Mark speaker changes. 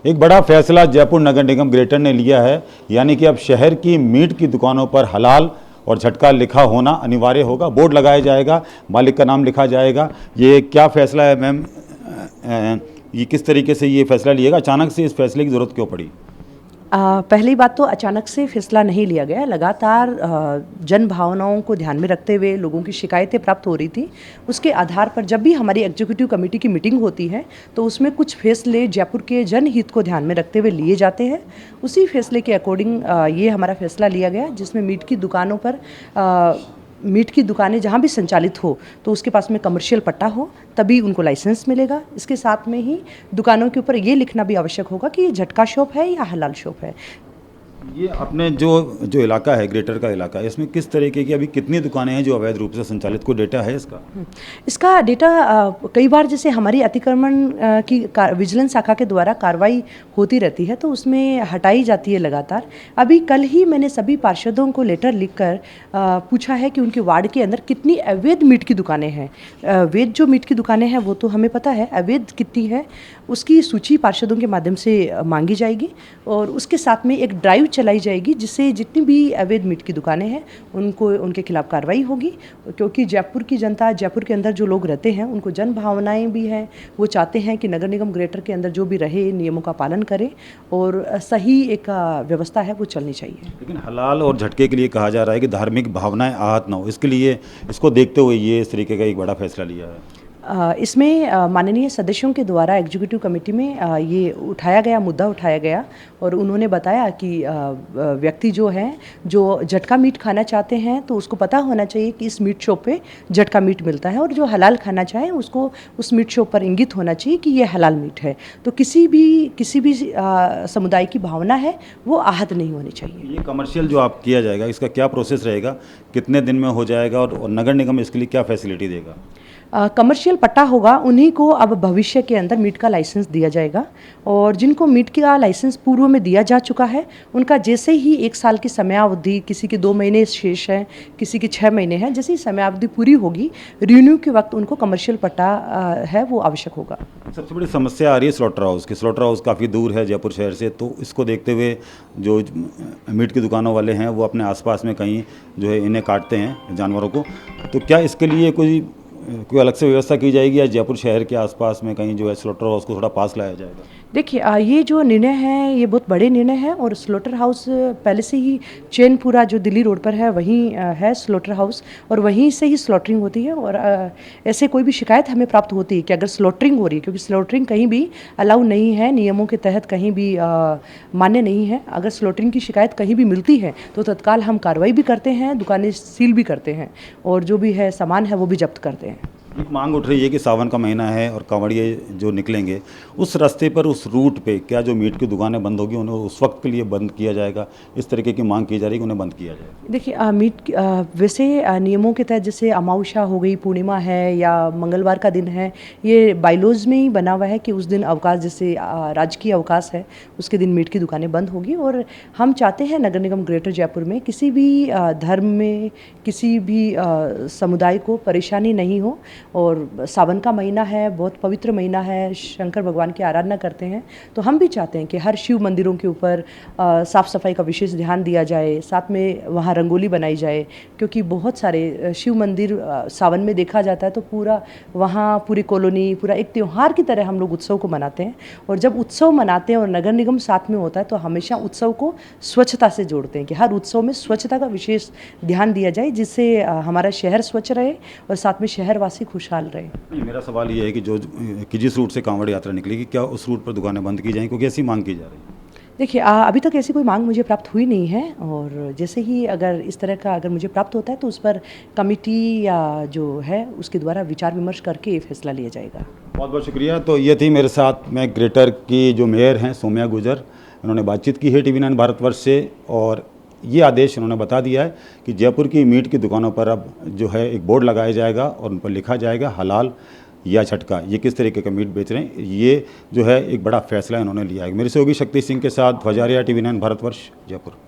Speaker 1: एक बड़ा फैसला जयपुर नगर निगम ग्रेटर ने लिया है, यानी कि अब शहर की मीट की दुकानों पर हलाल और झटका लिखा होना अनिवार्य होगा। बोर्ड लगाया जाएगा, मालिक का नाम लिखा जाएगा। ये क्या फैसला है मैम? ये किस तरीके से ये फैसला लिएगा? अचानक से इस फैसले की ज़रूरत क्यों पड़ी?
Speaker 2: पहली बात तो अचानक से फैसला नहीं लिया गया। लगातार जन भावनाओं को ध्यान में रखते हुए लोगों की शिकायतें प्राप्त हो रही थी। उसके आधार पर जब भी हमारी एग्जीक्यूटिव कमेटी की मीटिंग होती है तो उसमें कुछ फैसले जयपुर के जनहित को ध्यान में रखते हुए लिए जाते हैं। उसी फैसले के अकॉर्डिंग ये हमारा फैसला लिया गया, जिसमें मीट की दुकानों पर मीट की दुकानें जहाँ भी संचालित हो तो उसके पास में कमर्शियल पट्टा हो, तभी उनको लाइसेंस मिलेगा। इसके साथ में ही दुकानों के ऊपर ये लिखना भी आवश्यक होगा कि ये झटका शॉप है या हलाल शॉप है।
Speaker 1: ये अपने जो इलाका है, ग्रेटर का इलाका है, इसमें किस तरीके की अभी कितनी दुकानें हैं जो अवैध रूप से संचालित? कोई डेटा है इसका?
Speaker 2: इसका डेटा कई बार जैसे हमारी अतिक्रमण की विजिलेंस शाखा के द्वारा कार्रवाई होती रहती है तो उसमें हटाई जाती है लगातार। अभी कल ही मैंने सभी पार्षदों को लेटर लिखकर पूछा है कि उनके वार्ड के अंदर कितनी अवैध मीट की दुकानें हैं। वैध जो मीट की दुकानें हैं वो तो हमें पता है, अवैध कितनी है उसकी सूची पार्षदों के माध्यम से मांगी जाएगी और उसके साथ में एक ड्राइव चलाई जाएगी जिससे जितनी भी अवैध मीट की दुकानें हैं उनके खिलाफ कार्रवाई होगी। क्योंकि जयपुर की जनता, जयपुर के अंदर जो लोग रहते हैं उनको जन भावनाएं भी हैं, वो चाहते हैं कि नगर निगम ग्रेटर के अंदर जो भी रहे नियमों का पालन करे और सही एक व्यवस्था है वो चलनी चाहिए।
Speaker 1: लेकिन हलाल और झटके के लिए कहा जा रहा है कि धार्मिक भावनाएं आहत ना हो, इसके लिए इसको देखते हुए ये इस तरीके का एक बड़ा फैसला लिया है।
Speaker 2: इसमें माननीय सदस्यों के द्वारा एग्जीक्यूटिव कमेटी में ये उठाया गया, मुद्दा उठाया गया और उन्होंने बताया कि व्यक्ति जो हैं जो झटका मीट खाना चाहते हैं तो उसको पता होना चाहिए कि इस मीट शॉप पे झटका मीट मिलता है और जो हलाल खाना चाहे उसको उस मीट शॉप पर इंगित होना चाहिए कि ये हलाल मीट है। तो किसी भी समुदाय की भावना है वो आहत नहीं होनी चाहिए।
Speaker 1: ये कमर्शियल जो आप किया जाएगा इसका क्या प्रोसेस रहेगा, कितने दिन में हो जाएगा और नगर निगम इसके लिए क्या फैसिलिटी देगा?
Speaker 2: कमर्शियल पट्टा होगा उन्हीं को अब भविष्य के अंदर मीट का लाइसेंस दिया जाएगा और जिनको मीट का लाइसेंस पूर्व में दिया जा चुका है उनका जैसे ही 1 साल की समयावधि, किसी के 2 महीने शेष है, किसी की 6 महीने हैं, जैसे ही समयावधि पूरी होगी रिन्यू के वक्त उनको कमर्शियल पट्टा है वो आवश्यक होगा।
Speaker 1: सबसे बड़ी समस्या आ रही है स्लॉटर हाउस की। स्लॉटर हाउस काफ़ी दूर है जयपुर शहर से, तो इसको देखते हुए जो मीट की दुकानों वाले हैं वो अपने आसपास में कहीं जो है इन्हें काटते हैं जानवरों को, तो क्या इसके लिए कोई अलग से व्यवस्था की जाएगी या जयपुर शहर के आसपास में कहीं जो है स्लॉटर हाउस को थोड़ा पास लाया जाएगा?
Speaker 2: देखिए ये जो निर्णय है ये बहुत बड़े निर्णय है और स्लॉटर हाउस पहले से ही चैनपुरा जो दिल्ली रोड पर है वहीं है स्लॉटर हाउस और वहीं से ही स्लॉटरिंग होती है और ऐसे कोई भी शिकायत हमें प्राप्त होती है कि अगर स्लॉटरिंग हो रही है, क्योंकि स्लॉटरिंग कहीं भी अलाउ नहीं है, नियमों के तहत कहीं भी मान्य नहीं है। अगर स्लॉटरिंग की शिकायत कहीं भी मिलती है तो तत्काल हम कार्रवाई भी करते हैं, दुकानें सील भी करते हैं और जो भी है सामान है वो भी जब्त करते हैं।
Speaker 1: एक मांग उठ रही है कि सावन का महीना है और कांवड़िए जो निकलेंगे उस रास्ते पर, उस रूट पे क्या जो मीट की दुकानें बंद होगी उन्हें उस वक्त के लिए बंद किया जाएगा? इस तरीके की मांग की जा रही है कि उन्हें बंद किया जाए।
Speaker 2: देखिए वैसे नियमों के तहत जैसे अमावस्या हो गई, पूर्णिमा है या मंगलवार का दिन है, ये बाइलॉज में ही बना हुआ है कि उस दिन अवकाश, जैसे राजकीय अवकाश है उसके दिन मीट की दुकानें बंद होगी। और हम चाहते हैं नगर निगम ग्रेटर जयपुर में किसी भी धर्म में किसी भी समुदाय को परेशानी नहीं हो और सावन का महीना है, बहुत पवित्र महीना है, शंकर भगवान की आराधना करते हैं, तो हम भी चाहते हैं कि हर शिव मंदिरों के ऊपर साफ़ सफाई का विशेष ध्यान दिया जाए, साथ में वहाँ रंगोली बनाई जाए, क्योंकि बहुत सारे शिव मंदिर सावन में देखा जाता है तो पूरा वहाँ पूरी कॉलोनी पूरा एक त्यौहार की तरह हम लोग उत्सव को मनाते हैं। और जब उत्सव मनाते हैं और नगर निगम साथ में होता है तो हमेशा उत्सव को स्वच्छता से जोड़ते हैं कि हर उत्सव में स्वच्छता का विशेष ध्यान दिया जाए, जिससे हमारा शहर स्वच्छ रहे और साथ में शहरवासी खुशहाल रहे।
Speaker 1: मेरा सवाल ये है कि जिस रूट से कांवड़ यात्रा निकलेगी क्या उस रूट पर दुकानें बंद की जाएं, क्योंकि ऐसी मांग की जा रही है?
Speaker 2: देखिए अभी तक ऐसी कोई मांग मुझे प्राप्त हुई नहीं है और जैसे ही अगर इस तरह का अगर मुझे प्राप्त होता है तो उस पर कमेटी या जो है उसके द्वारा विचार विमर्श करके फैसला लिया जाएगा।
Speaker 1: बहुत बहुत शुक्रिया। तो ये थी मेरे साथ में ग्रेटर की जो मेयर हैं सौम्या गुर्जर, इन्होंने बातचीत की है TV9 भारतवर्ष से और ये आदेश इन्होंने बता दिया है कि जयपुर की मीट की दुकानों पर अब जो है एक बोर्ड लगाया जाएगा और उन पर लिखा जाएगा हलाल या झटका, ये किस तरीके का मीट बेच रहे हैं। ये जो है एक बड़ा फैसला इन्होंने लिया है। मेरे सहयोगी शक्ति सिंह के साथ ध्वजारिया TV9 भारतवर्ष जयपुर।